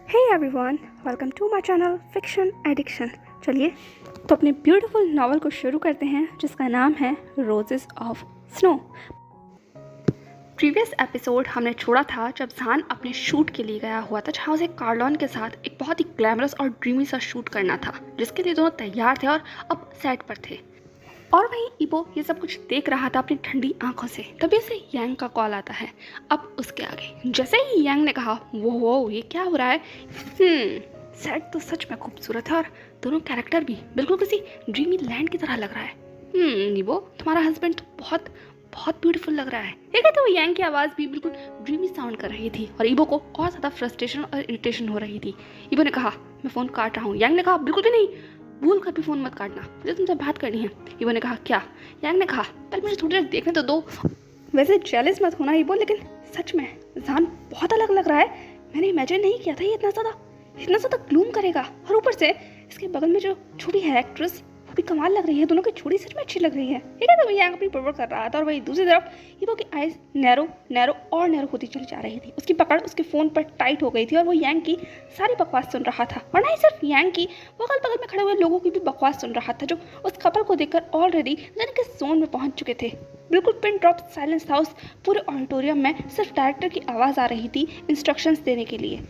Hey everyone, welcome to my channel fiction addiction. चलिए तो अपने ब्यूटीफुल नावल को शुरू करते हैं जिसका नाम है roses of snow. Previous episode हमने छोड़ा था जब जान अपने शूट के लिए गया हुआ था, जहाँ उसे कार्लोन के साथ एक बहुत ही ग्लैमरस और ड्रीमी सा शूट करना था, जिसके लिए दोनों तैयार थे और अब सेट पर थे। और वहीं इबो ये सब कुछ देख रहा था अपनी ठंडी आंखों से। तभी से यांग का कॉल आता है। अब उसके आगे जैसे ही यांग ने कहा वो ये क्या हो रहा है, सेट तो सच में खूबसूरत है और दोनों कैरेक्टर भी बिल्कुल किसी ड्रीमी लैंड की तरह लग रहा है। इबो, तुम्हारा हस्बैंड तो बहुत बहुत ब्यूटीफुल लग रहा है। ये कहते हुए यांग की आवाज़ भी बिल्कुल ड्रीमी साउंड कर रही थी और इबो को और ज़्यादा फ्रस्ट्रेशन और इरिटेशन हो रही थी। इबो ने कहा मैं फ़ोन काट रहा हूँ। यांग ने कहा बिल्कुल भी नहीं, भूल कर भी फ़ोन मत काटना, मुझे तुमसे बात करनी है। इबो ने कहा क्या? यांग ने कहा पहले मुझे थोड़ी देर देखने तो दो। वैसे जेलस मत होना इबो, लेकिन सच में जान बहुत अलग लग रहा है। मैंने इमेजिन नहीं किया था ये इतना ज़्यादा ग्लूम करेगा। और ऊपर से इसके बगल में जो छोटी है एक्ट्रेस भी कमाल लग रही है। दोनों की छोड़ी सच में अच्छी लग रही है। ठीक है, तो यांग अपनी परवर कर रहा था और वही दूसरी तरफ इबो की आइज नैरो होती चली जा रही थी। उसकी पकड़ उसके फ़ोन पर टाइट हो गई थी और वो यांग की सारी बकवास सुन रहा था। और ना ही सिर्फ यांग की, वो अगल बगल में खड़े हुए लोगों की भी बकवास सुन रहा था, जो उस कपल को देखकर ऑलरेडी जाने के जोन में पहुंच चुके थे। बिल्कुल पिन ड्रॉप साइलेंस था उस पूरे ऑडिटोरियम में। सिर्फ डायरेक्टर की आवाज़ आ रही थी इंस्ट्रक्शंस देने के लिए।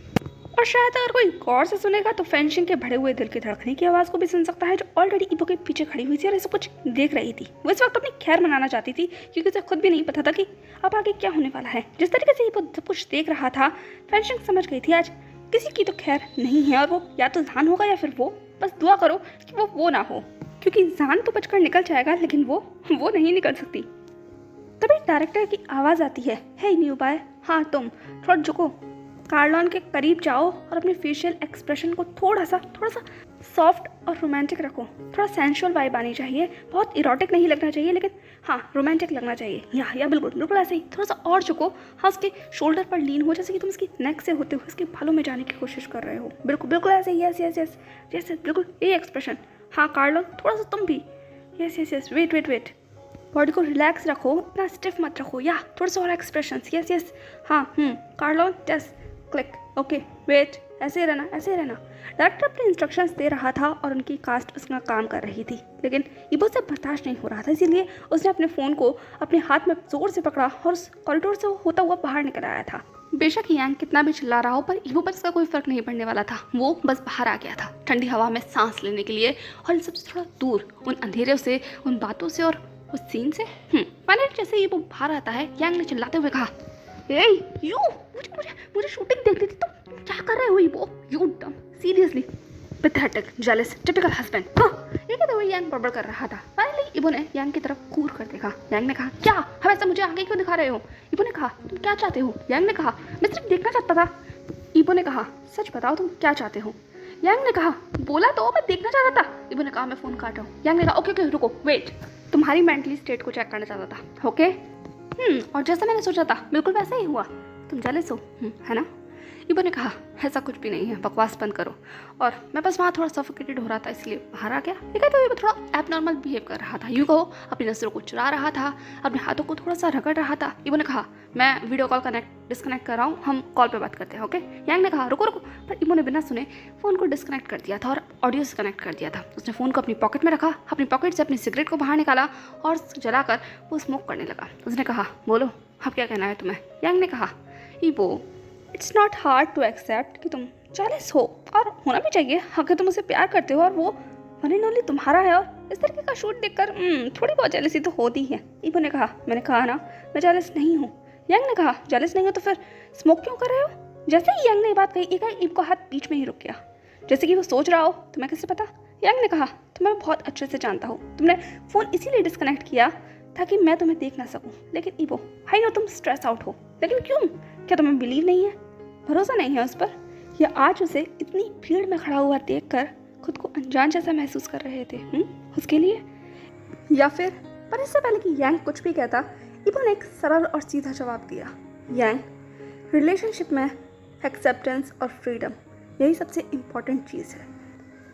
और शायद अगर कोई गौर से सुनेगा तो फेंशिंग के भरे हुए दिल की धड़कने की आवाज़ को भी सुन सकता है, जो ऑलरेडी इबो के पीछे खड़ी हुई थी और ऐसा कुछ देख रही थी। वो इस वक्त अपनी खैर मनाना चाहती थी, क्योंकि उसे खुद भी नहीं पता था कि अब आगे क्या होने वाला है। जिस तरीके से इबो सब कुछ देख रहा था, फेंशिंग समझ गई थी आज किसी की तो खैर नहीं है, और वो या तो जान होगा या फिर वो। बस दुआ करो कि वो ना हो, क्योंकि जान तो बचकर निकल जाएगा लेकिन वो नहीं निकल सकती। तभी डायरेक्टर की आवाज़ आती है, हे न्यू बॉय, हाँ तुम थोड़ा झुको, कार्लोन के करीब जाओ और अपने फेशियल एक्सप्रेशन को थोड़ा सा सॉफ्ट और रोमांटिक रखो। थोड़ा सेंशुअल वाइब आनी चाहिए, बहुत इरोटिक नहीं लगना चाहिए, लेकिन हाँ रोमांटिक लगना चाहिए। या बिल्कुल ऐसे ही थोड़ा सा और झुको। हाँ, उसके शोल्डर पर लीन हो, जैसे कि तुम उसकी नेक से होते हुए उसके बालों में जाने की कोशिश कर रहे हो। बिल्कुल ऐसे ही, यस बिल्कुल ये एक्सप्रेशन। हाँ कार्लोन, थोड़ा सा तुम भी, यस वेट। बॉडी को रिलैक्स रखो, इतना स्टिफ मत रखो। या थोड़ा सा और एक्सप्रेशन, यस हाँ कार्लोन, यस क्लिक, ओके वेट, ऐसे ही रहना। डायरेक्टर अपने इंस्ट्रक्शंस दे रहा था और उनकी कास्ट उसका काम कर रही थी, लेकिन इबो से बर्दाश्त नहीं हो रहा था। इसीलिए उसने अपने फ़ोन को अपने हाथ में जोर से पकड़ा और उस कॉरिडोर से होता हुआ बाहर निकल आया था। बेशक यांग कितना भी चिल्ला रहा हो, पर इबो पर इसका कोई फर्क नहीं पड़ने वाला था। वो बस बाहर आ गया था ठंडी हवा में सांस लेने के लिए, और इन सबसे थोड़ा दूर, उन अंधेरों से, उन बातों से और उस सीन से। फाइनली जैसे ही वो बाहर आता है, यांग ने चिल्लाते हुए कहा, यू मुझे शूटिंग देखनी थी, तुम क्या कर रहे हो इबो? यू डम, seriously pathetic, jealous, typical husband. ये कहते हुए यांग बड़बड़ कर रहा था। फाइनली इबो ने यांग की तरफ घूर कर देखा। यांग ने कहा क्या हमेशा मुझे आगे क्यों दिखा रहे हो? इबो ने कहा तुम क्या चाहते हो? यांग ने कहा मैं सिर्फ देखना चाहता था। इबो ने कहा सच बताओ तुम क्या चाहते हो? यांग ने कहा बोला तो मैं देखना चाहता था। इबो ने कहा मैं फ़ोन काट रहा हूँ। यांग ने कहा ओके रुको, वेट, तुम्हारी मेंटली स्टेट को चेक करना चाहता था, ओके? और जैसा मैंने सोचा था बिल्कुल वैसा ही हुआ। तुम जेलस हो, है ना? इबो ने कहा ऐसा कुछ भी नहीं है, बकवास बंद करो। और मैं बस वहाँ थोड़ा सफोकेटेड हो रहा था, इसलिए बाहर आ गया। ये कहते हुए थोड़ा एबनॉर्मल बिहेव कर रहा था, यूँ कहो अपनी नज़रों को चुरा रहा था, अपने हाथों को थोड़ा सा रगड़ रहा था। इबो ने कहा मैं वीडियो कॉल डिस्कनेक्ट कर रहा हूँ, हम कॉल पे बात करते हैं, ओके? यांग ने कहा रुको, पर इबो ने बिना सुने फ़ोन को डिस्कनेक्ट कर दिया था और ऑडियो से कनेक्ट कर दिया था। उसने फ़ोन को अपनी पॉकेट में रखा, अपनी पॉकेट से अपनी सिगरेट को बाहर निकाला और जलाकर वो स्मोक करने लगा। उसने कहा बोलो अब क्या कहना है तुम्हें? यांग ने कहा इबो, it's not hard to accept कि तुम जेलस हो, और होना भी चाहिए अगर तुम उसे प्यार करते हो और वो वन एंड ओनली तुम्हारा है। और इस तरीके का शूट देखकर थोड़ी बहुत जेलसी तो होती है। इबो ने कहा मैंने कहा ना मैं जेलस नहीं हूँ। यांग ने कहा जेलस नहीं हो तो फिर स्मोक क्यों कर रहे हो? जैसे ही यांग ने ये बात कही, एकाएक इब का हाथ बीच में ही रुक गया, जैसे कि वो सोच रहा हो तुम्हें कैसे पता? यांग ने कहा तुम्हें बहुत अच्छे से जानता हूँ, तुमने फ़ोन इसीलिए डिस्कनेक्ट किया ताकि मैं तुम्हें देख ना सकूं। लेकिन इबो, हाई नो तुम स्ट्रेस आउट हो, लेकिन क्यों? क्या तुम्हें बिलीव नहीं है, भरोसा नहीं है उस पर? या आज उसे इतनी भीड़ में खड़ा हुआ देखकर खुद को अनजान जैसा महसूस कर रहे थे उसके लिए? या फिर? पर इससे पहले कि यांग कुछ भी कहता, इबो ने एक सरल और सीधा जवाब दिया। यांग, रिलेशनशिप में एक्सेप्टेंस और फ्रीडम यही सबसे इम्पॉर्टेंट चीज़ है।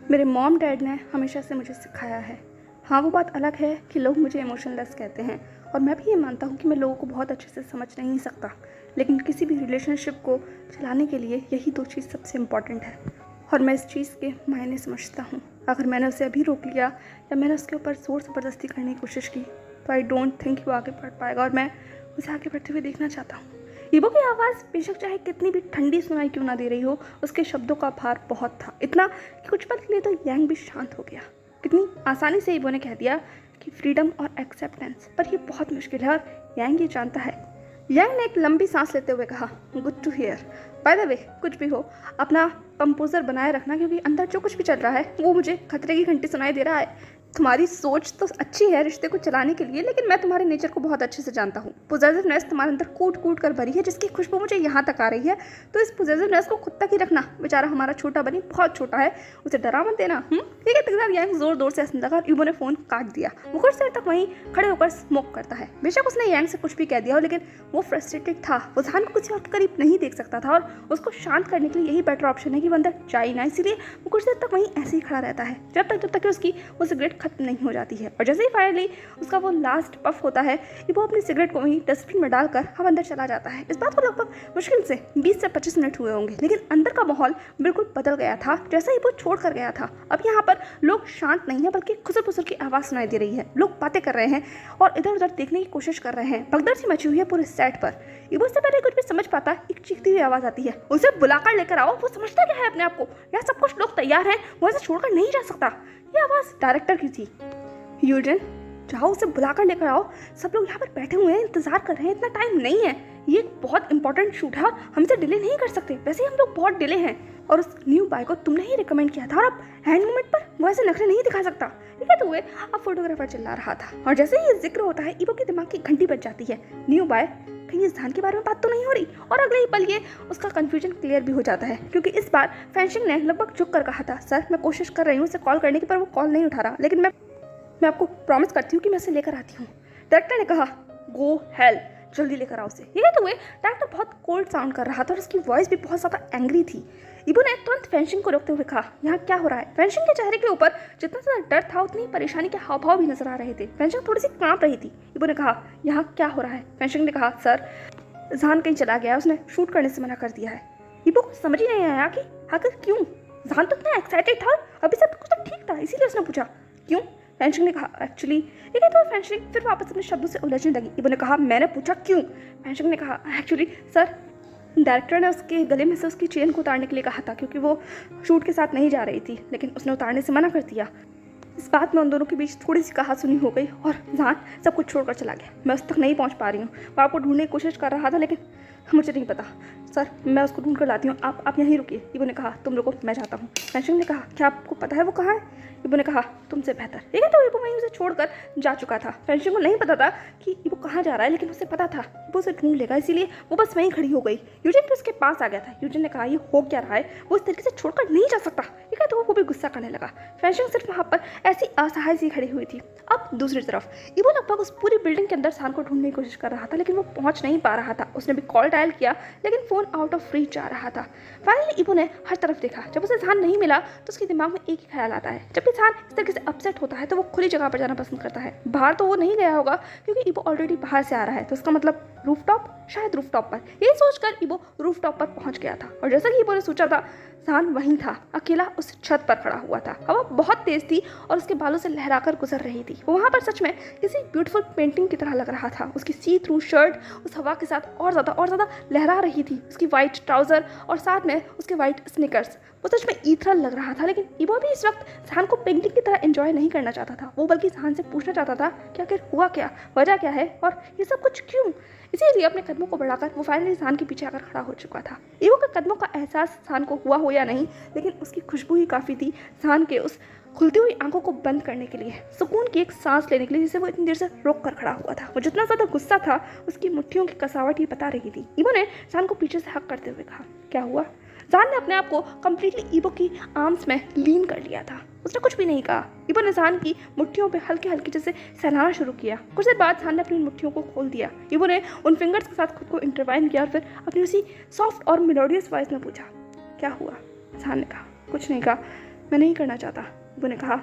मेरे मॉम डैड ने हमेशा से मुझे सिखाया है। हाँ वो बात अलग है कि लोग मुझे इमोशनलेस कहते हैं और मैं भी ये मानता हूँ कि मैं लोगों को बहुत अच्छे से समझ नहीं सकता, लेकिन किसी भी रिलेशनशिप को चलाने के लिए यही 2 चीज़ सबसे इम्पॉर्टेंट है और मैं इस चीज़ के मायने समझता हूँ। अगर मैंने उसे अभी रोक लिया या मैंने उसके ऊपर ज़ोर ज़बरदस्ती करने की कोशिश की तो आई डोंट थिंक वो आगे बढ़ पाएगा और मैं उसे आगे बढ़ते हुए देखना चाहता हूँ। ईबो की आवाज़ बेशक चाहे कितनी भी ठंडी सुनाई क्यों ना दे रही हो, उसके शब्दों का भार बहुत था, इतना कि कुछ पल के लिए तो यांग भी शांत हो गया। कितनी आसानी से ईबो ने कह दिया कि फ्रीडम और एक्सेप्टेंस, पर ये बहुत मुश्किल है और यांग ये जानता है। यांग ने एक लंबी सांस लेते हुए कहा, good to hear. By the way, कुछ भी हो अपना कंपोजर बनाए रखना, क्योंकि अंदर जो कुछ भी चल रहा है वो मुझे खतरे की घंटी सुनाई दे रहा है। तुम्हारी सोच तो अच्छी है रिश्ते को चलाने के लिए, लेकिन मैं तुम्हारे नेचर को बहुत अच्छे से जानता हूँ। पॉजिटिवनेस तुम्हारे अंदर कूट कूट कर भरी है, जिसकी खुशबू मुझे यहाँ तक आ रही है। तो इस पॉजिटिवनेस को खुद तक ही रखना। बेचारा हमारा छोटा बनी बहुत छोटा है, उसे डरा मत देना। ठीक है। तकदीर यांग जोर जोर से हंसने लगा और ईबो ने फ़ोन काट दिया। वो कुछ देर तक वहीं खड़े होकर स्मोक करता है। बेशक उसने यांग से कुछ भी कह दिया हो, लेकिन वो फ्रस्ट्रेटेड था। वो जान को किसी और के करीब नहीं देख सकता था और उसको शांत करने के लिए यही बेटर ऑप्शन है कि वो अंदर जाए ना। इसीलिए वो कुछ देर तक वहीं ऐसे ही खड़ा रहता है जब तक कि उसकी वो सिगरेट खत्म नहीं हो जाती है। और जैसे ही फाइनली उसका वो लास्ट पफ होता है, वो अपनी सिगरेट को वहीं डस्टबिन में डालकर हम अंदर चला जाता है। इस बात को लगभग मुश्किल से 20 से 25 मिनट हुए होंगे, लेकिन अंदर का माहौल बिल्कुल बदल गया था जैसे ही वो छोड़ कर गया था। अब यहाँ पर लोग शांत नहीं है, बल्कि खुसर पुसर की आवाज़ सुनाई दे रही है। लोग बातें कर रहे हैं और इधर उधर देखने की कोशिश कर रहे हैं। भगदड़ सी मची हुई है पूरे सेट पर। ईबो से पहले कुछ भी समझ पाता, एक चीखती हुई आवाज़ आती है, उसे बुलाकर लेकर आओ। वो समझता क्या है अपने आप को, यहाँ सब कुछ लोग तैयार हैं, वो ऐसे छोड़कर नहीं जा सकता। ये आवाज़ डायरेक्टर की थी। यूजन, जाओ उसे बुलाकर लेकर आओ। सब लोग यहाँ पर बैठे हुए हैं, इंतजार कर रहे हैं, इतना टाइम नहीं है। ये एक बहुत इंपॉर्टेंट शूट है और हम इसे डिले नहीं कर सकते। वैसे ही हम लोग बहुत डिले हैं और उस न्यू बाय को तुमने ही रिकमेंड किया था और अब हैंड मूवमेंट पर वो ऐसे नखरे नहीं दिखा सकता। ठीक है। तो हुए अब फोटोग्राफर चिल्ला रहा था और जैसे ही ये जिक्र होता है, ईबो के दिमाग की घंटी बज जाती है। न्यू बाय, कहीं इस ध्यान के बारे में बात तो नहीं हो रही। और अगले ही पल ये उसका कंफ्यूजन क्लियर भी हो जाता है, क्योंकि इस बार फैंशिंग ने लगभग झुक कर कहा था, सर मैं कोशिश कर रही हूँ उसे कॉल करने की, पर वो कॉल नहीं उठा रहा, लेकिन मैं आपको प्रॉमिस करती हूँ कि मैं उसे लेकर आती हूँ। डायरेक्टर ने कहा, गो हेल, जल्दी लेकर आओ उसे। ये कहते हुए डायरेक्टर बहुत कोल्ड साउंड कर रहा था और उसकी वॉइस भी बहुत ज़्यादा एंग्री थी। ईबो ने तुरंत फैंशिंग को रोकते हुए कहा, यहाँ क्या हो रहा है। फैंशिंग के चेहरे के ऊपर जितना ज़्यादा डर था, उतनी परेशानी के हाव भाव भी नजर आ रहे थे। फैंशिंग थोड़ी सी कांप रही थी। ईबो ने कहा, यहाँ क्या हो रहा है। फैंशिंग ने कहा, सर जान कहीं चला गया है, उसने शूट करने से मना कर दिया है। ईबो को समझ ही नहीं आया कि आखिर क्यों। जान तो इतना एक्साइटेड था, अभी सब कुछ तो ठीक था, इसीलिए उसने पूछा क्यों। फैंशिंग ने कहा, एक्चुअली ये कहते हुए फैंशिंग फिर वापस अपने शब्दों से उलझने लगी। ईबो ने कहा, मैंने पूछा क्यों। फैंशिंग ने कहा, एक्चुअली सर डायरेक्टर ने उसके गले में से उसकी चेन को उतारने के लिए कहा था, क्योंकि वो शूट के साथ नहीं जा रही थी, लेकिन उसने उतारने से मना कर दिया। इस बात में उन दोनों के बीच थोड़ी सी कहा सुनी हो गई और जान सब कुछ छोड़कर चला गया। मैं उस तक नहीं पहुंच पा रही हूँ। वो आपको ढूंढने की कोशिश कर रहा था, लेकिन मुझे नहीं पता। सर मैं उसको ढूंढ कर लाती हूँ, आप यहीं रुकिए। ईबो ने कहा, तुम लोगों मैं जाता हूँ। फैंशिंग ने कहा, क्या आपको पता है वो कहाँ है। ईबो ने कहा, तुमसे बेहतर। ठीक है। तो ईबो वहीं उसे छोड़कर जा चुका था। फैंशिंग को नहीं पता था कि ईबो कहाँ जा रहा है, लेकिन उसे पता था वो उसे ढूंढ लेगा, इसीलिए वो बस वहीं खड़ी हो गई। यूजिन भी उसके पास आ गया था। यूजिन ने कहा, ये हो क्या रहा है, वो इस तरीके से छोड़कर नहीं जा सकता। ठीक है। तो वो भी गुस्सा करने लगा। फैंशिंग सिर्फ वहाँ पर ऐसी असहाय सी खड़ी हुई थी। अब दूसरी तरफ ईबो लगभग उस पूरी बिल्डिंग के अंदर जान को ढूंढने की कोशिश कर रहा था, लेकिन वो पहुंच नहीं पा रहा था। उसने भी कॉल डायल किया, लेकिन फ़ोन आउट ऑफ रीच जा रहा था। फाइनली ईबो ने हर तरफ देखा। जब उसे जान नहीं मिला तो उसके दिमाग में एक ही ख्याल आता है, जब भी जान इस तरीके से अपसेट होता है तो वो खुली जगह पर जाना पसंद करता है। बाहर तो वो नहीं गया होगा, क्योंकि ईबो ऑलरेडी बाहर से आ रहा है, तो इसका मतलब रूफटॉप, शायद रूफटॉप पर। यही सोचकर ईबो रूफटॉप पर पहुंच गया था और जैसा कि ईबो ने सोचा था, जान वहीं था, अकेला उस छत पर खड़ा हुआ था। हवा बहुत तेज थी और उसके बालों से लहराकर गुजर रही थी। वो वहाँ पर सच में किसी ब्यूटीफुल पेंटिंग की तरह लग रहा था। उसकी सी थ्रू शर्ट उस हवा के साथ और ज़्यादा लहरा रही थी। उसकी वाइट ट्राउज़र और साथ में उसके वाइट स्निकर्स, वो सच में ईथरल लग रहा था। लेकिन ईबो भी इस वक्त जान को पेंटिंग की तरह एंजॉय नहीं करना चाहता था। वो बल्कि जान से पूछना चाहता था कि आखिर हुआ क्या, वजह क्या है और ये सब कुछ क्यों। इसीलिए अपने कदमों को बढ़ाकर वो फाइनली जान के पीछे आकर खड़ा हो चुका था। ईबो के कदमों का एहसास जान को हुआ हो या नहीं, लेकिन उसकी खुशबू ही काफ़ी थी जान के उस खुलती हुई आंखों को बंद करने के लिए, सुकून की एक सांस लेने के लिए, जिसे वो इतनी देर से रोक कर खड़ा हुआ था। वो जितना ज़्यादा गुस्सा था, उसकी मुट्ठियों की कसावट ही बता रही थी। ईबो ने जान को पीछे से हक करते हुए कहा, क्या हुआ। जान ने अपने आप को कम्प्लीटली ईबो की आर्म्स में लीन कर लिया था। उसने कुछ भी नहीं कहा। ईबो ने जान की मुट्ठियों पे हल्के हल्के जैसे सहलाना शुरू किया। कुछ देर बाद जान ने अपनी मुट्ठियों को खोल दिया। ईबो ने उन फिंगर्स के साथ खुद को इंटरवाइन किया और फिर अपनी उसी सॉफ्ट और मेलोडियस वॉइस में पूछा, क्या हुआ। जान ने कहा, कुछ नहीं कहा, मैं नहीं करना चाहता। ईबो ने कहा,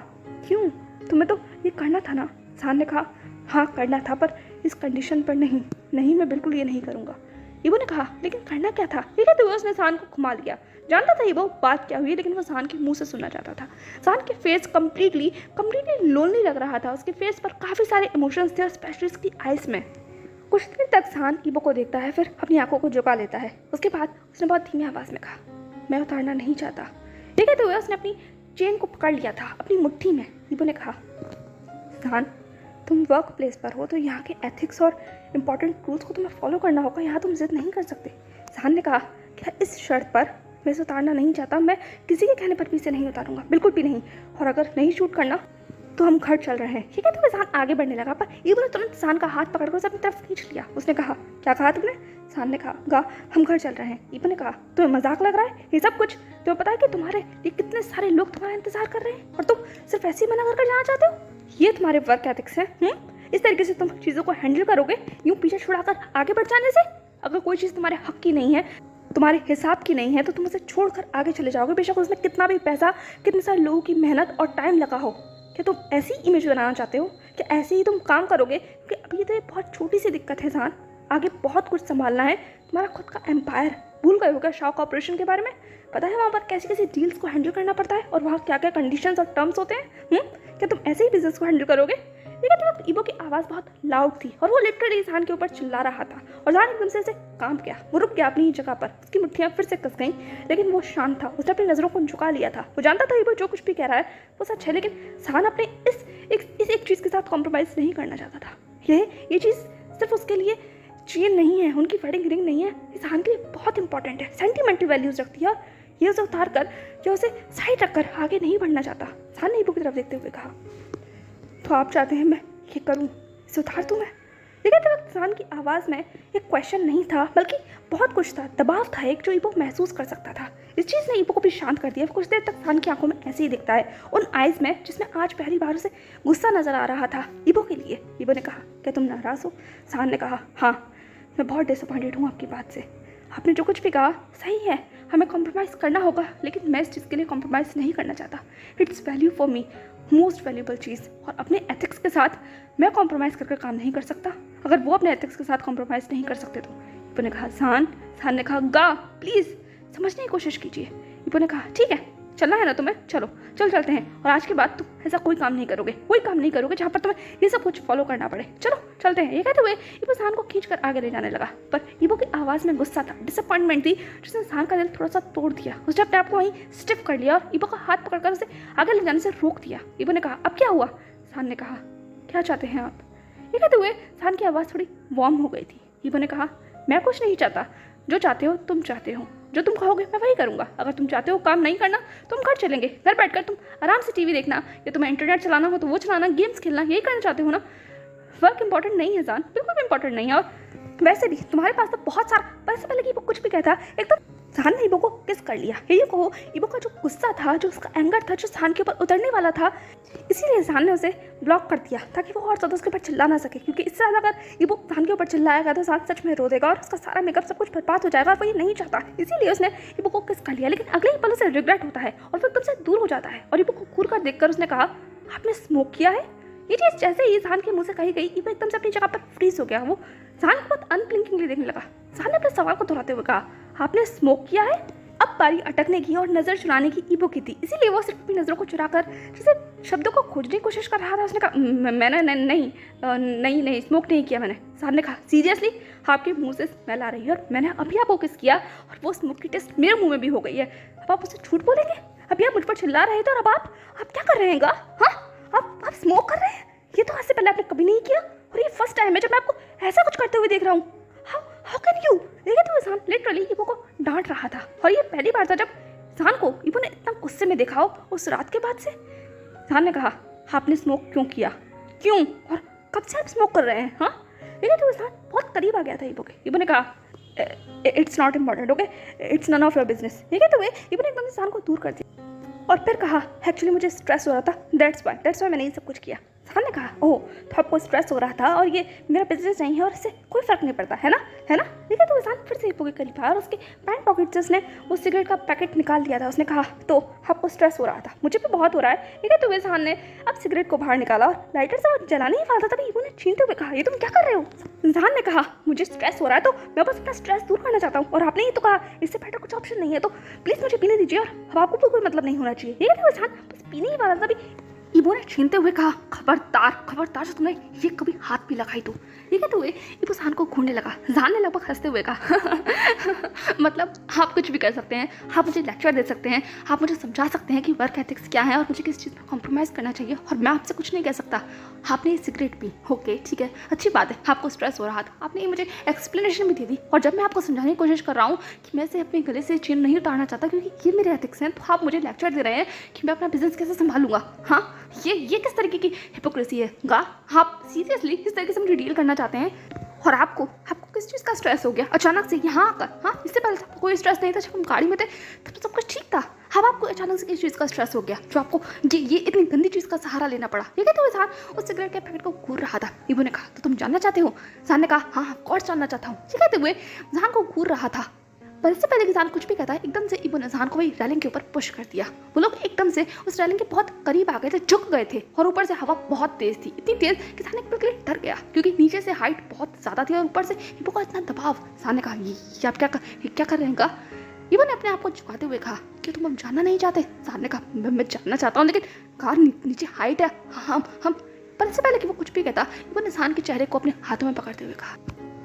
क्यों, तुम्हें तो ये करना था ना। जान ने कहा, हाँ करना था, पर इस कंडीशन पर नहीं, नहीं मैं बिल्कुल ये नहीं करूँगा। ईबो ने कहा लेकिन करना क्या था? ये कहते हुए उसने सान को घुमा लिया। जानता था ईबो बात क्या हुई, लेकिन वो सान के मुंह से सुनना चाहता था। सान के फेस कम्प्लीटली लोनली लग रहा था। उसके फेस पर काफ़ी सारे इमोशंस थे और स्पेशली उसकी आइज़ में। कुछ देर तक सान ईबो को देखता है, फिर अपनी आंखों को झुका लेता है। उसके बाद उसने बहुत धीमी आवाज़ में कहा, मैं उतारना नहीं चाहता। ये कहते हुए उसने अपनी चेन को पकड़ लिया था अपनी मुट्ठी में। ईबो ने कहा, सान तुम वर्क प्लेस पर हो तो यहाँ के एथिक्स और इम्पॉर्टेंट रूल्स को तुम्हें फॉलो करना होगा, यहाँ तुम जिद नहीं कर सकते। सान ने कहा, क्या इस शर्त पर? मैं इसे उतारना नहीं चाहता, मैं किसी के कहने पर भी इसे नहीं उतारूंगा, बिल्कुल भी नहीं। और अगर नहीं शूट करना तो हम घर चल रहे हैं। ठीक है, तो सान आगे बढ़ने लगा, पर ईबो ने तुरंत सान का हाथ पकड़कर उसे अपनी तरफ खींच लिया। उसने कहा, क्या कहा तुमने? सान ने कहा, हम घर चल रहे हैं। ईबो ने कहा, तुम्हें मजाक लग रहा है ये सब कुछ? तुम्हें पता है कि तुम्हारे लिए कितने सारे लोग तुम्हारा इंतजार कर रहे हैं और तुम सिर्फ ऐसे ही मना कर जाना चाहते हो? ये तुम्हारे वर्क एथिक्स है? इस तरीके से तुम चीज़ों को हैंडल करोगे, यूँ पीछे छुड़ाकर आगे बढ़ जाने से? अगर कोई चीज़ तुम्हारे हक की नहीं है, तुम्हारे हिसाब की नहीं है, तो तुम उसे छोड़कर आगे चले जाओगे, बेशक उसमें कितना भी पैसा, कितने सारे लोगों की मेहनत और टाइम लगा हो। क्या तुम ऐसी इमेज बनाना चाहते हो? क्या ऐसे ही तुम काम करोगे? क्योंकि अभी तो ये बहुत छोटी सी दिक्कत है सान, आगे बहुत कुछ संभालना है, तुम्हारा खुद का एम्पायर। भूल गए हो क्या शॉक ऑपरेशन के बारे में? पता है वहाँ पर कैसी कैसी डील्स को हैंडल करना पड़ता है और वहाँ क्या क्या कंडीशंस और टर्म्स होते हैं? क्या तुम ऐसे ही बिजनेस को हैंडल करोगे? लेकिन तो वक्त ईबो की आवाज़ बहुत लाउड थी और वो लिटरली सान के ऊपर चिल्ला रहा था। और सान एकदम से कांप गया, वो रुक गया अपनी ही जगह पर। उसकी मुट्ठियाँ फिर से कस गईं, लेकिन वो शांत था। उसने अपनी नज़रों को झुका लिया था। वो जानता था ईबो जो कुछ भी कह रहा है वो सच है, लेकिन सान अपने इस एक चीज़ के साथ कॉम्प्रोमाइज़ नहीं करना चाहता था। ये चीज़ सिर्फ उसके लिए चेन नहीं है, उनकी वेडिंग रिंग नहीं है, ये सान के लिए बहुत इंपॉर्टेंट है, सेंटिमेंटल वैल्यूज़ रखती है। और ये उसे उतार कर या उसे साइड रखकर आगे नहीं बढ़ना चाहता। सान ने ईबो की तरफ देखते हुए कहा, तो आप चाहते हैं मैं ये करूं, इसे उतार दूं मैं? लेकिन तब वक्त सान की आवाज़ में एक क्वेश्चन नहीं था, बल्कि बहुत कुछ था, दबाव था एक, जो ईबो महसूस कर सकता था। इस चीज़ ने ईबो को भी शांत कर दिया। कुछ देर तक सान की आंखों में ऐसे ही दिखता है, उन आइज़ में जिसमें आज पहली बार उसे गुस्सा नजर आ रहा था ईबो के लिए। ईबो ने कहा, क्या तुम नाराज़ हो? सान ने कहा, हाँ मैं बहुत डिसअपॉइंटेड हूँ आपकी बात से। आपने जो कुछ भी कहा सही है, हमें कॉम्प्रोमाइज़ करना होगा, लेकिन मैं इस चीज़ के लिए कॉम्प्रोमाइज़ नहीं करना चाहता। It's value for me, most valuable चीज़, और अपने एथिक्स के साथ मैं कॉम्प्रोमाइज़ करके काम नहीं कर सकता। अगर वो अपने एथिक्स के साथ कॉम्प्रोमाइज़ नहीं कर सकते तो। ईबो ने कहा, सान ने कहा, गा प्लीज़ समझने की कोशिश कीजिए। ईबो ने कहा, ठीक है चलना है ना तुम्हें, चलो चलते हैं, और आज के बाद तुम ऐसा कोई काम नहीं करोगे जहाँ पर तुम्हें ये सब कुछ फॉलो करना पड़े। चलो चलते हैं। ये कहते हुए ईबो सान को खींचकर आगे ले जाने लगा, पर ईबो की आवाज़ में गुस्सा था, डिसअपॉइंटमेंट थी, जिसने सान का दिल थोड़ा सा तोड़ दिया। उसने अपने आप को वहीं स्टिफ कर लिया और ईबो का हाथ पकड़कर उसे आगे ले जाने से रोक दिया। ईबो ने कहा, अब क्या हुआ? सान ने कहा, क्या चाहते हैं आप? ये कहते हुए सान की आवाज़ थोड़ी वार्म हो गई थी। ईबो ने कहा, मैं कुछ नहीं चाहता, जो चाहते हो तुम चाहते हो, जो तुम कहोगे मैं वही करूँगा। अगर तुम चाहते हो काम नहीं करना तो हम घर चलेंगे, घर बैठकर तुम आराम से टीवी देखना, या तुम्हें इंटरनेट चलाना हो तो वो चलाना, गेम्स खेलना, यही करना चाहते हो ना? वर्क इंपॉर्टेंट नहीं है जान, बिल्कुल भी इंपॉर्टेंट नहीं है। और वैसे भी तुम्हारे पास तो बहुत सारा, वैसे पहले कि ईबो कुछ भी कहता एकदम सान ने ईबो को किस कर लिया। ये कहो ईबो का जो गुस्सा था, जो उसका एंगर था, जो सान के ऊपर उतरने वाला था, इसीलिए सान ने उसे ब्लॉक कर दिया ताकि वो और ज़्यादा उसके ऊपर चिल्ला ना सके, क्योंकि इससे ज़्यादा अगर ईबो सान के ऊपर चिल्लाएगा तो सान सच में रो देगा और उसका सारा मेकअप सब कुछ बर्बाद हो जाएगा, और वो ये नहीं चाहता। इसीलिए उसने ईबो को किस कर लिया। लेकिन अगले ही पल उसे रिग्रेट होता है और वो एकदम से दूर हो जाता है। और ईबो को घूर कर देखकर उसने कहा, आपने स्मोक किया है? ये चीज़ जैसे ही सान के मुंह से कही गई, ईबो एकदम से अपनी जगह पर फ्रीज हो गया। वो सान को बहुत अनब्लिंकिंगली देखने लगा। सान ने अपने सवाल को दोहराते हुए कहा, आपने स्मोक किया है? अब बारी अटकने की और नज़र चुराने की ईबो की थी, इसीलिए वो सिर्फ अपनी नज़रों को चुराकर जैसे शब्दों को खोजने की कोशिश कर रहा था। उसने कहा, मैंने नहीं स्मोक नहीं किया मैंने। सान ने कहा, सीरियसली? आपके मुंह से स्मेल आ रही है और मैंने अभी आपको किस किया और वो स्मोक की टेस्ट मेरे मुंह में भी हो गई है। अब आप उसे झूठ बोलेंगे? अभी आप मुझ पर चिल्ला रहे थे और अब आप क्या कर रहे हैं? हाँ आप स्मोक कर रहे हैं? ये तो आज से पहले आपने कभी नहीं किया और ये फर्स्ट टाइम है जब मैं आपको ऐसा कुछ करते हुए देख रहा हूँ। How can you? देखिए तो सान लिटरली ईबो को डांट रहा था, और ये पहली बार था जब सान को ईबो ने इतना गुस्से में देखा हो उस रात के बाद से। सान ने कहा, आपने स्मोक क्यों किया? क्यों और कब से आप स्मोक कर रहे हैं? हाँ, देखिए तो सान बहुत करीब आ गया था ईबो के। ईबो ने कहा, it's not important, okay, it's none of your business. देखिए तो ईबो ने एकदम से सान को दूर कर दिया और फिर कहा, एक्चुअली मुझे स्ट्रेस हो रहा था, दैट्स वाई मैंने ये सब कुछ किया। जहान ने कहा, ओह तो आपको स्ट्रेस हो रहा था और ये मेरा बिजनेस नहीं है और इससे कोई फ़र्क नहीं पड़ता है ना, है ना। ठीक है, तो जहान फिर से हिप्पो के करीब आया और उसके पैंट पॉकेट से उसने वो सिगरेट का पैकेट निकाल दिया था। उसने कहा, तो आपको स्ट्रेस हो रहा था, मुझे भी बहुत हो रहा है। ठीक है, तो जहान ने अब सिगरेट को बाहर निकाला और लाइटर से और जलाने ही वाला था तभी हिप्पो ने छीनते हुए कहा, ये तुम क्या कर रहे हो। जहान ने कहा, मुझे स्ट्रेस हो रहा है तो मैं बस अपना स्ट्रेस दूर करना चाहता हूँ और आपने ही तो कहा इससे बेटर कुछ ऑप्शन नहीं है, तो प्लीज़ मुझे पीने दीजिए और अब आपको भी कोई मतलब नहीं होना चाहिए। ठीक है, तो जहान बस पीने ही वाला था तभी इबो ने छीनते हुए कहा, खबरदार खबरदार, जो तुमने ये कभी हाथ भी लगाई तो। ठीक है, तो वे इबो जहान को घूरने लगा। जहान ने लगभग हंसते हुए कहा, मतलब आप कुछ भी कर सकते हैं, आप मुझे लेक्चर दे सकते हैं, आप मुझे समझा सकते हैं कि वर्क एथिक्स क्या है और मुझे किस चीज़ पर कॉम्प्रोमाइज़ करना चाहिए, और मैं आपसे कुछ नहीं कह सकता। आपने ये सिगरेट पी, ओके ठीक है, अच्छी बात है, आपको स्ट्रेस हो रहा था, आपने ये मुझे एक्सप्लेनेशन भी दे दी, और जब मैं आपको समझाने की कोशिश कर रहा हूँ कि मैं इसे अपने गले से चेन नहीं उतारना चाहता क्योंकि ये मेरे एथिक्स हैं, तो आप मुझे लेक्चर दे रहे हैं कि मैं अपना बिजनेस कैसे संभालूंगा। हाँ, ये किस तरीके की हिपोक्रेसी है गा। आप सीरियसली इस तरीके से मुझे डील करना चाहते हैं, और आपको किस चीज़ का स्ट्रेस हो गया अचानक से यहाँ आकर। हाँ, इससे पहले आपको कोई स्ट्रेस नहीं था, जब हम गाड़ी में थे तब तो सब कुछ ठीक था। अब आपको अचानक से किस चीज़ का स्ट्रेस हो गया जो आपको ये इतनी गंदी चीज़ का सहारा लेना पड़ा। ठीक है, तो इंसान उस सिगरेट के पैकेट को घूर रहा था। इबो ने कहा, तो तुम जानना चाहते हो। इंसान ने कहा, हाँ ऑफ कोर्स जानना चाहता हूँ। ठीक कहते हुए इंसान को घूर रहा था, पर इससे पहले कि इंसान कुछ भी कहता है, एकदम से इबो ने इंसान को वही रेलिंग के ऊपर पुश कर दिया। वो लोग एकदम से उस रेलिंग के बहुत करीब आ गए थे, झुक गए थे, और ऊपर से हवा बहुत तेज थी, इतनी तेज कि इंसान बिल्कुल डर गया क्योंकि नीचे से हाइट बहुत ज़्यादा थी और ऊपर से इबो का इतना दबाव। इंसान ने कहा, ये आप क्या कर रहे हैं। इबो ने अपने आप को झुकाते हुए कहा, कि तुम अब जानना नहीं चाहते। इंसान ने कहा, मैं जानना चाहता हूँ, लेकिन कार नीचे हाइट है, हम पर इससे पहले कि वो कुछ भी कहता, इबो ने इंसान के चेहरे को अपने हाथों में पकड़ते हुए कहा,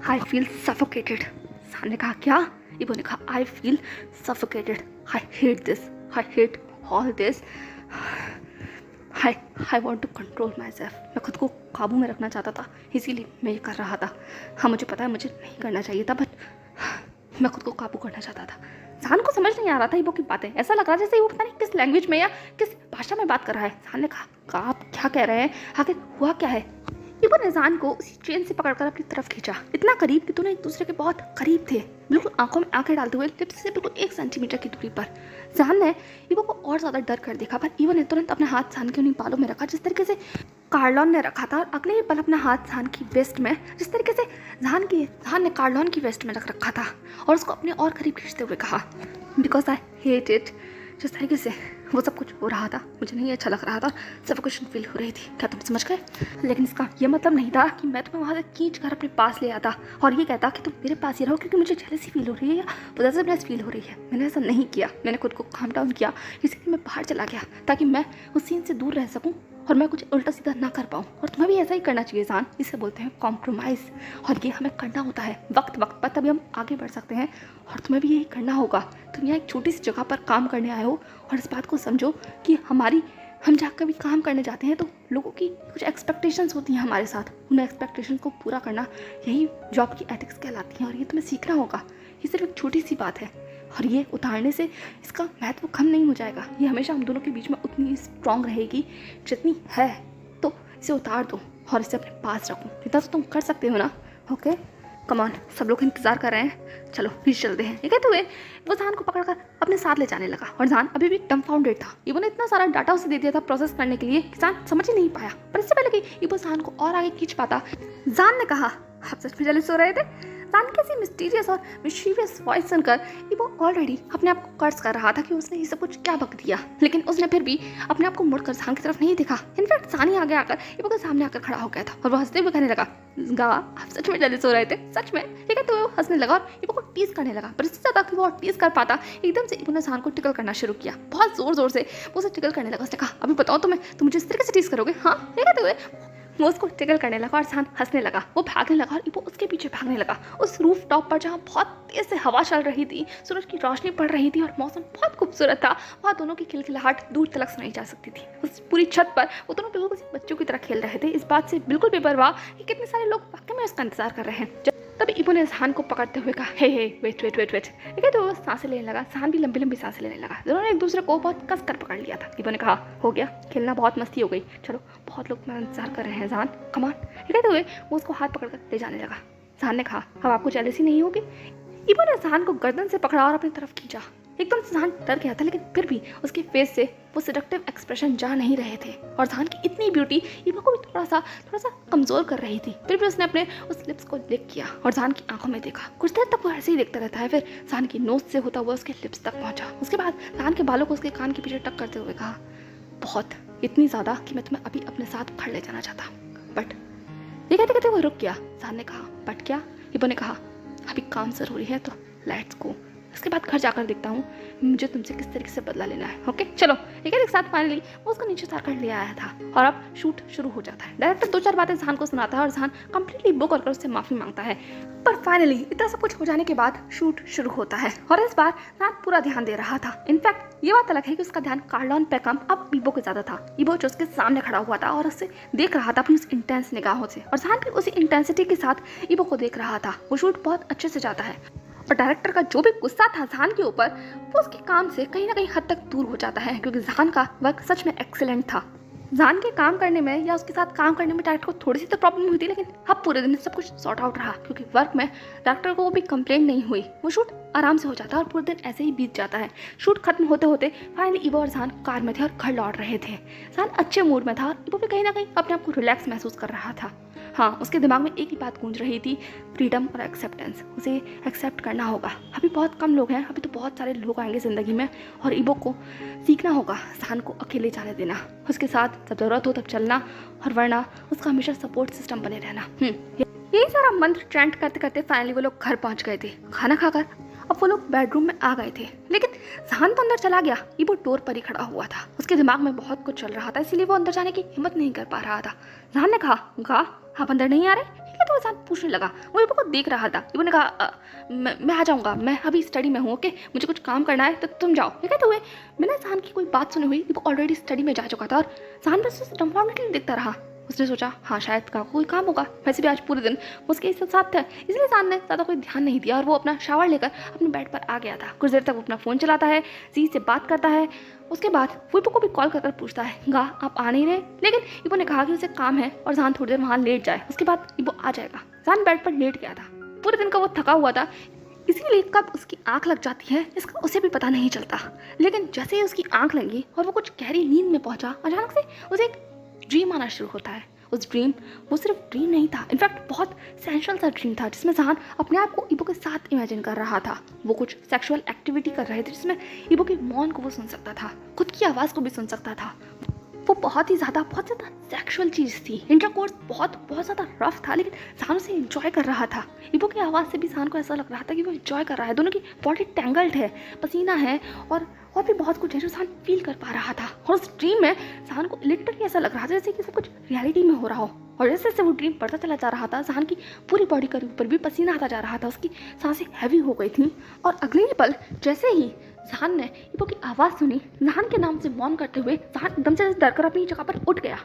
आई फील सफोकेटेड। इंसान ने कहा, क्या। इबो ने कहा, I feel suffocated, I hate this, I hate all this, I want to control myself. मैं खुद को काबू में रखना चाहता था, इसीलिए मैं ये कर रहा था। हाँ, मुझे पता है मुझे नहीं करना चाहिए था, बट मैं खुद को काबू करना चाहता था। इंसान को समझ नहीं आ रहा था इबो की बातें, ऐसा लग रहा था जैसे वो पता नहीं किस लैंग्वेज में या किस भाषा में बात कर रहा है। इंसान ने कहा, आप क्या कह रहे हैं, आखिर हुआ क्या है। इबो ने इंसान को उसी चेन से पकड़कर अपनी तरफ खींचा, इतना करीब कि दोनों एक दूसरे के बहुत करीब थे, बिल्कुल आंखों में आंखें डालते हुए, लिप्स से बिल्कुल 1 सेंटीमीटर की दूरी पर। इंसान ने इबो को और ज़्यादा डर कर देखा, पर इबो ने तुरंत अपना हाथ इंसान के उन्हीं बालों में रखा जिस तरीके से कार्लॉन ने रखा था, और अगले ही पल अपना हाथ इंसान की वेस्ट में, जिस तरीके से इंसान ने कार्लॉन की वेस्ट में रख रखा था, और उसको अपने और करीब खींचते हुए कहा, बिकॉज आई हेट इट। जिस तरीके से वो सब कुछ हो रहा था मुझे नहीं अच्छा लग रहा था, सफोकेशन फील हो रही थी, क्या तुम समझ गए। लेकिन इसका ये मतलब नहीं था कि मैं तुम्हें वहाँ से खींच कर अपने पास ले आता और ये कहता कि तुम मेरे पास ही रहो क्योंकि मुझे जेलसी फील हो रही है या पॉजिटिवनेस फील हो रही है। मैंने ऐसा नहीं किया, मैंने खुद को काम डाउन किया, इसलिए मैं बाहर चला गया ताकि मैं उस सीन से दूर रह सकूँ और मैं कुछ उल्टा सीधा ना कर पाऊँ। और तुम्हें भी ऐसा ही करना चाहिए जान, इसे बोलते हैं कॉम्प्रोमाइज़, और ये हमें करना होता है वक्त पर, तभी हम आगे बढ़ सकते हैं, और तुम्हें भी यही करना होगा। तुम यहाँ एक छोटी सी जगह पर काम करने आए हो, और इस बात को समझो कि हम जहाँ कभी काम करने जाते हैं तो लोगों की कुछ एक्सपेक्टेशंस होती हैं हमारे साथ, उन एक्सपेक्टेशन को पूरा करना यही जॉब की एथिक्स कहलाती हैं, और ये तुम्हें सीखना होगा। ये सिर्फ एक छोटी सी बात है, और ये उतारने से इसका महत्व कम नहीं हो जाएगा, ये हमेशा हम दोनों के बीच में उतनी स्ट्रॉन्ग रहेगी जितनी है। तो इसे उतार दो और इसे अपने पास रखो, इतना तो तुम कर सकते हो ना। ओके कमान, सब लोग इंतजार कर रहे हैं, चलो नीचे चलते हैं। ये कहते हुए वो जान को पकड़कर अपने साथ ले जाने लगा, और जान अभी भी डम्फाउंडेड था। इबो ने इतना सारा डाटा उसे दे दिया था प्रोसेस करने के लिए कि जान समझ ही नहीं पाया, पर इससे पहले कि इबो जान को और आगे खींच पाता, जान ने कहा, आप सच में जल्दी सो रहे थे। जान की ऐसी मिस्टीरियस और मिशीवियस वॉइस सुनकर इबो ऑलरेडी अपने आप को कर्ज कर रहा था कि उसने ये सब कुछ क्या बक दिया, लेकिन उसने फिर भी अपने आप को मुड़कर जान की तरफ नहीं देखा। इनफैक्ट जान ही आगे आकर इबो के सामने आकर खड़ा हो गया था, और वो हंसते हुए कहने लगा, आप सच में जल्दी सो रहे थे, सच में। ठीक है, तो वो हंसने लगा और इबो को टीज करने लगा, पर इससे ज़्यादा कि वो टीज कर पाता, एकदम से इबो ने जान को टिकल करना शुरू किया, बहुत जोर से वो उसे टिकल करने लगा। उसने कहा, अभी बताओ तुम मुझे इस तरीके से टीज करोगे। हाँ, ठीक है, तो वो उसको टिकल करने लगा और जान हंसने लगा, वो भागने लगा और इबो उसके पीछे भागने लगा। उस रूफ टॉप पर जहाँ बहुत तेज से हवा चल रही थी, सूरज की रोशनी पड़ रही थी और मौसम बहुत खूबसूरत था, वहाँ दोनों की खिलखिलाहट दूर तक सुनाई जा सकती थी। उस पूरी छत पर वो दोनों बिल्कुल किसी बच्चों की तरह खेल रहे थे, इस बात से बिल्कुल बेपरवाह कि कितने सारे लोग वाकई में उसका इंतजार कर रहे हैं। तभी इबो ने जान को पकड़ते हुए कहा, हे वेट। ठीक है, तो वो सांसें लेने लगा, जान भी लंबी लंबी सांसें लेने लगा। दोनों ने एक दूसरे को बहुत कस कर पकड़ लिया था। इबो ने कहा, हो गया खेलना, बहुत मस्ती हो गई, चलो बहुत लोग मेरा इंतजार कर रहे हैं जान, कमान। ठीक है, तो वो उसको हाथ पकड़ कर ले जाने लगा। जान ने कहा, अब आपको जेलसी नहीं होगी। इबो ने जान को गर्दन से पकड़ा और अपनी तरफ खींचा। एकदम से जहान डर गया था, लेकिन फिर भी उसके फेस से वो सेडक्टिव एक्सप्रेशन जा नहीं रहे थे और जहान की इतनी ब्यूटी ईबो को भी थोड़ा सा कमज़ोर कर रही थी। फिर भी उसने अपने उस लिप्स को लिक किया और जहान की आंखों में देखा। कुछ देर तक वो ऐसे ही देखता रहता है, फिर जहान की नोज से होता हुआ उसके लिप्स तक पहुंचा। उसके बाद जहान के बालों को उसके कान के पीछे टक करते हुए कहा, बहुत, इतनी ज़्यादा कि मैं तुम्हें अभी अपने साथ उखाड़ ले जाना चाहता, बट ये कहते कहते वो रुक गया। जहान ने कहा, बट क्या? ईबो ने कहा, अभी काम ज़रूरी है तो लेट्स गो, इसके बाद घर जाकर देखता हूँ मुझे तुमसे किस तरीके से बदला लेना है। ओके चलो। एक साथ फाइनली वो उसको नीचे उतार कर ले आया था और अब शूट शुरू हो जाता है। डायरेक्टर 2-4 बातें जहान को सुनाता है और जहान कंप्लीटली बुक कर उससे माफ़ी मांगता है। पर फाइनली इतना सब कुछ हो जाने के बाद शूट शुरू होता है और इस बार जहान पूरा ध्यान दे रहा था। इनफैक्ट ये बात अलग है कि उसका ध्यान कार्लोन पे कम अब ईबो के ज़्यादा था। ईबो जो उसके सामने खड़ा हुआ था और उससे देख रहा था अपनी उस इंटेंस निगाहों से और जहान भी उसी इंटेंसिटी के साथ ईबो को देख रहा था। वो शूट बहुत अच्छे से जाता है और डायरेक्टर का जो भी गुस्सा था जहान के ऊपर वो उसके काम से कहीं ना कहीं हद तक दूर हो जाता है, क्योंकि जहान का वर्क सच में एक्सीलेंट था। जहान के काम करने में या उसके साथ काम करने में डायरेक्टर को थोड़ी सी तो प्रॉब्लम हुई थी, लेकिन अब पूरे दिन सब कुछ सॉर्ट आउट रहा, क्योंकि वर्क में डायरेक्टर को भी कंप्लेंट नहीं हुई। वो शूट आराम से हो जाता है और पूरे दिन ऐसे ही बीत जाता है। शूट खत्म होते होते फाइनली ईबो और जहान कार में थे और घर लौट रहे थे। जहान अच्छे मूड में था, ईबो भी कहीं ना कहीं अपने आप को रिलैक्स महसूस कर रहा था। हाँ, उसके दिमाग में एक ही बात गूंज रही थी, फ्रीडम और एक्सेप्टेंस। उसे एक्सेप्ट करना होगा। अभी बहुत कम लोग हैं, अभी तो बहुत सारे लोग आएंगे ज़िंदगी में और ईबो को सीखना होगा जहान को अकेले जाने देना, उसके साथ जब ज़रूरत हो तब चलना और वरना उसका हमेशा सपोर्ट सिस्टम बने रहना। यही सारा मंत्र ट्रेंड करते करते फाइनली वो लोग घर पहुंच गए थे। खाना खाकर अब वो लोग बेडरूम में आ गए थे, लेकिन जहान तो अंदर चला गया। ईबो डोर पर ही खड़ा हुआ था। उसके दिमाग में बहुत कुछ चल रहा था, इसीलिए वो अंदर जाने की हिम्मत नहीं कर पा रहा था। जहान ने कहा, आप अंदर नहीं आ रहे? ठीक है, तो जहान पूछने लगा। वो ईबो को देख रहा था। ईबो ने कहा, मैं आ जाऊँगा, मैं अभी स्टडी में हूँ, ओके, मुझे कुछ काम करना है तो तुम जाओ। ठीक है, तो हुए मैंने जहान की कोई बात सुनी हुई, ईबो ऑलरेडी स्टडी में जा चुका था और जहान बस उसे डम्फाउंडेडली देखता रहा। उसने सोचा, हाँ शायद का कोई काम होगा। वैसे भी आज पूरे दिन उसके साथ था, इसलिए जहान ने ज़्यादा कोई ध्यान नहीं दिया और वो अपना शावर लेकर अपने बेड पर आ गया था। कुछ देर तक वो अपना फ़ोन चलाता है, जी से बात करता है। उसके बाद वो ईबो को भी कॉल कर पूछता है, गा आप आ नहीं रहे? लेकिन ईबो ने कहा कि उसे काम है और जहान थोड़ी देर वहाँ लेट जाए, उसके बाद ईबो आ जाएगा। जहान बेड पर लेट गया था। पूरे दिन का वो थका हुआ था, इसीलिए कब उसकी आंख लग जाती है इसका उसे भी पता नहीं चलता। लेकिन जैसे ही उसकी आंख लगी और वो कुछ गहरी नींद में पहुंचा, अचानक से उसे एक ड्रीम आना शुरू होता है। उस ड्रीम, वो सिर्फ ड्रीम नहीं था, इनफैक्ट बहुत सेंशुअल सा ड्रीम था, जिसमें जहान अपने आप को ईबो के साथ इमेजिन कर रहा था। वो कुछ सेक्सुअल एक्टिविटी कर रहे थे, जिसमें ईबो की मौन को वो सुन सकता था, खुद की आवाज़ को भी सुन सकता था। वो बहुत ज़्यादा सेक्सुअल चीज़ थी। इंटरकोर्स बहुत ज़्यादा रफ था, लेकिन जहान उसे एंजॉय कर रहा था। ईबो की आवाज़ से भी जहान को ऐसा लग रहा था कि वो एंजॉय कर रहा है। दोनों की बॉडी टैंगल्ड है, पसीना है और भी बहुत कुछ है जो जहान फील कर पा रहा था। और उस ड्रीम में जहान को लिटरली ऐसा लग रहा था जैसे कि सब कुछ रियलिटी में हो रहा हो। और जैसे जैसे वो ड्रीम बढ़ता चला जा रहा था, जहान की पूरी बॉडी के ऊपर भी पसीना आता जा रहा था, उसकी सांसें हैवी हो गई थी। और अगले ही पल जैसे ही जहान ने ईबो की आवाज़ सुनी, जहान के नाम से मौन करते हुए जहान एकदम से डरकर अपनी जगह पर उठ गया।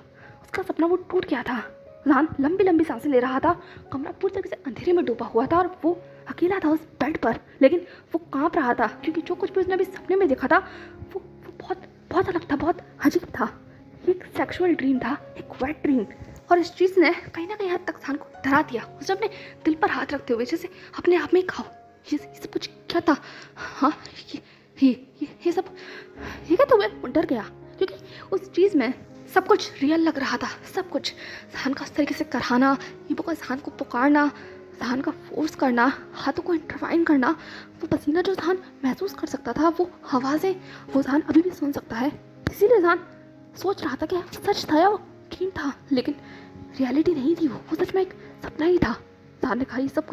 उसका सपना वो टूट गया था। जहान लंबी लंबी सांसें ले रहा था। कमरा पूरी तरीके से अंधेरे में डूबा हुआ था और वो अकेला था उस बेड पर, लेकिन वो कांप रहा था, क्योंकि जो कुछ भी उसने अभी सपने में देखा था वो बहुत अलग था, बहुत अजीब था। एक सेक्सुअल ड्रीम था, एक वेट ड्रीम। और इस चीज़ ने कहीं ना कहीं हद तक जहान को डरा दिया। उसने अपने दिल पर हाथ रखते हुए जैसे अपने आप में ही कहा, ये सब कुछ क्या था? हाँ, ये सब ये क्या? तो मैं डर गया, क्योंकि उस चीज़ में सब कुछ रियल लग रहा था। सब कुछ जहान का इस तरीके से कराना, ईबो का जहान को पुकारना, जहान का फोर्स करना, हाथों को इंटरवाइन करना, वो पसीना जो जहान महसूस कर सकता था, वो आवाज़ें वो जहान अभी भी सुन सकता है। इसीलिए जहान सोच रहा था कि सच था या वो ड्रीम था, लेकिन रियलिटी नहीं थी। वो सच में एक सपना ही था। जहान ने कहा, ये सब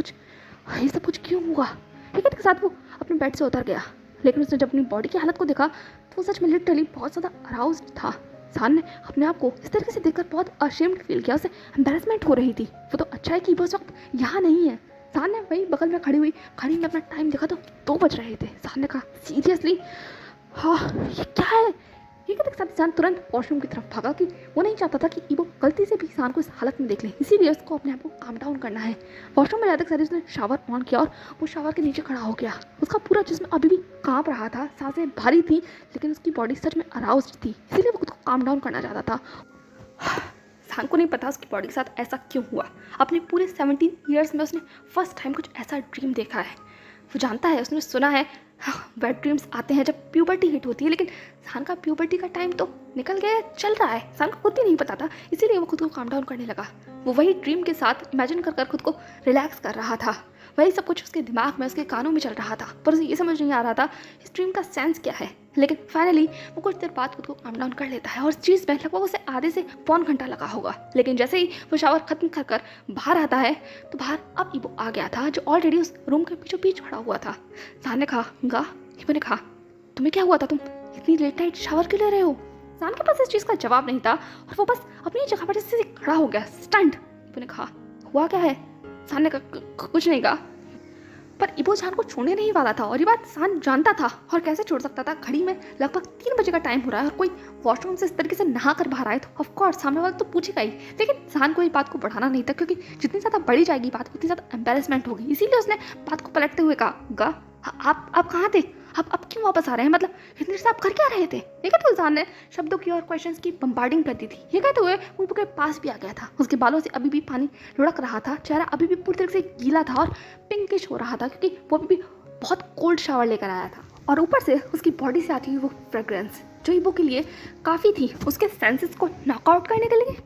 कुछ क्यों हुआ? लेकिन एक साथ वो अपने बेड से उतर गया, लेकिन उसने जब अपनी बॉडी की हालत को देखा तो वो सच में लिटरली बहुत ज़्यादा अराउज्ड था। जहान ने अपने आप को इस तरीके से देखकर बहुत अशेम्ड फील किया। उसे एम्बैरेसमेंट हो रही थी। वो तो अच्छा है कि वो उस वक्त यहाँ नहीं है। जहान ने वही बगल में खड़ी में अपना टाइम देखा तो 2 बज रहे थे। जहान ने कहा, सीरियसली? हाँ, ये क्या है? ये कहते साथ जहान तुरंत वॉशरूम की तरफ भागा कि वो नहीं चाहता था कि ईबो गलती से भी जहान को इस हालत में देख ले, इसीलिए उसको अपने आप को काम डाउन करना है। वॉशरूम में जाते सारी उसने शावर ऑन किया और वो शावर के नीचे खड़ा हो गया। उसका पूरा जिस्म अभी भी कांप रहा था, सांसें भारी थी, लेकिन उसकी बॉडी सच में अराउज्ड थी, इसीलिए वो खुद को काम डाउन करना चाहता था। जहान को नहीं पता उसकी बॉडी के साथ ऐसा क्यों हुआ। अपने पूरे 17 ईयर्स में उसने फर्स्ट टाइम कुछ ऐसा ड्रीम देखा है। वो जानता है, उसने सुना है बैड ड्रीम्स आते हैं जब प्यूबर्टी हिट होती है, लेकिन जहान का प्यूबर्टी का टाइम तो निकल गया, चल रहा है। जहान को खुद ही नहीं पता था, इसीलिए वो खुद को काम डाउन करने लगा। वो वही ड्रीम के साथ इमेजिन कर खुद को रिलैक्स कर रहा था। वही सब कुछ उसके दिमाग में, उसके कानों में चल रहा था, पर उसे ये समझ नहीं आ रहा था इस ड्रीम का सेंस क्या है। लेकिन फाइनली वो कुछ देर बाद खुद को काम डाउन कर लेता है और इस चीज़ में लगभग उसे आधे से पौन घंटा लगा होगा। लेकिन जैसे ही वो शावर खत्म कर बाहर आता है तो बाहर अब इबो आ गया था, जो ऑलरेडी उस रूम के बीचों बीच खड़ा हुआ था। जहान ने कहा, गा, इबो ने कहा, तुम्हें क्या हुआ था, तुम इतनी लेट नाइट शावर क्यों ले रहे हो? जहान के पास इस चीज़ का जवाब नहीं था और वो बस अपनी जगह पर जैसे खड़ा हो गया, स्टंट। इबो ने कहा, हुआ क्या है? जहान ने कहा, कुछ नहीं कहा। पर इबो जहान को छोड़ने नहीं वाला था और ये बात जहान जानता था, और कैसे छोड़ सकता था। घड़ी में लगभग 3 बजे का टाइम हो रहा है और कोई वॉशरूम से इस तरीके से नहा कर बाहर आए तो ऑफ कोर्स सामने वाला तो पूछेगा ही। लेकिन जहान को ये बात को बढ़ाना नहीं था, क्योंकि जितनी ज़्यादा बढ़ी जाएगी बात उतनी ज़्यादा एम्बेरसमेंट होगी। इसीलिए उसने बात को पलटते हुए कहा, गा, आप कहाँ थे? आप क्यों वापस आ रहे हैं? मतलब इतनी देर से आप कर क्या रहे थे? देखा तो जहान ने शब्दों की और क्वेश्चंस की बम्बार्डिंग कर दी थी। ये कहते हुए वो इबो के पास भी आ गया था। उसके बालों से अभी भी पानी लुढ़क रहा था, चेहरा अभी भी पूरी तरह से गीला था और पिंकिश हो रहा था, क्योंकि वो अभी भी बहुत कोल्ड शावर लेकर आया था। और ऊपर से उसकी बॉडी से आती हुई वो फ्रेग्रेंस जो इबो के लिए काफ़ी थी उसके सेंसेस को नॉकआउट करने के लिए।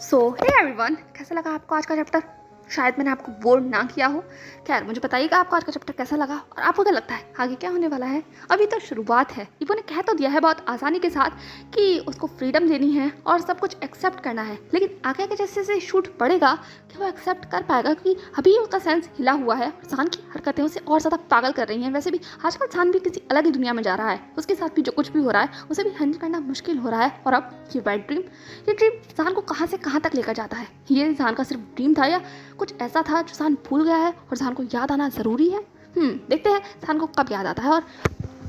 सो हे एवरीवन, कैसा लगा आपको आज का चैप्टर? शायद मैंने आपको बोर ना किया हो। खैर, मुझे बताइएगा आपको आज का चैप्टर कैसा लगा और आपको क्या लगता है आगे क्या होने वाला है। अभी तो शुरुआत है। इबो ने कह तो दिया है बहुत आसानी के साथ कि उसको फ्रीडम देनी है और सब कुछ एक्सेप्ट करना है, लेकिन आगे के जैसे जैसे शूट बढ़ेगा कि वो एक्सेप्ट कर पाएगा, क्योंकि अभी उसका सेंस हिला हुआ है और जहान की हरकतें उसे और ज़्यादा पागल कर रही हैं। वैसे भी आजकल जहान भी किसी अलग ही दुनिया में जा रहा है, उसके साथ भी जो कुछ भी हो रहा है उसे भी हैंडल करना मुश्किल हो रहा है। और अब ये बैड ड्रीम, ये ड्रीम जहान को कहाँ से कहाँ तक लेकर जाता है? ये जहान का सिर्फ ड्रीम था या कुछ ऐसा था जो जहान भूल गया है और जहान को याद आना ज़रूरी है? देखते हैं जहान को कब याद आता है और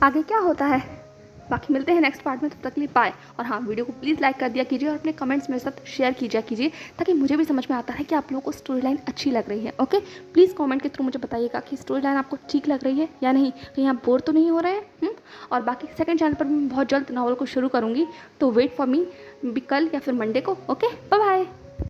आगे क्या होता है। बाकी मिलते हैं नेक्स्ट पार्ट में, तब तक के लिए बाय। और हाँ, वीडियो को प्लीज़ लाइक कर दिया कीजिए और अपने कमेंट्स मेरे साथ शेयर कीजिए ताकि मुझे भी समझ में आता है कि आप लोगों को स्टोरी लाइन अच्छी लग रही है। ओके, प्लीज़ कमेंट के थ्रू मुझे बताइएगा कि स्टोरी लाइन आपको ठीक लग रही है या नहीं, कहीं आप बोर तो नहीं हो रहे हैं। और बाकी सेकंड चैनल पर मैं बहुत जल्द नॉवल को शुरू करूँगी, तो वेट फॉर मी, कल या फिर मंडे को। Okay, bye bye.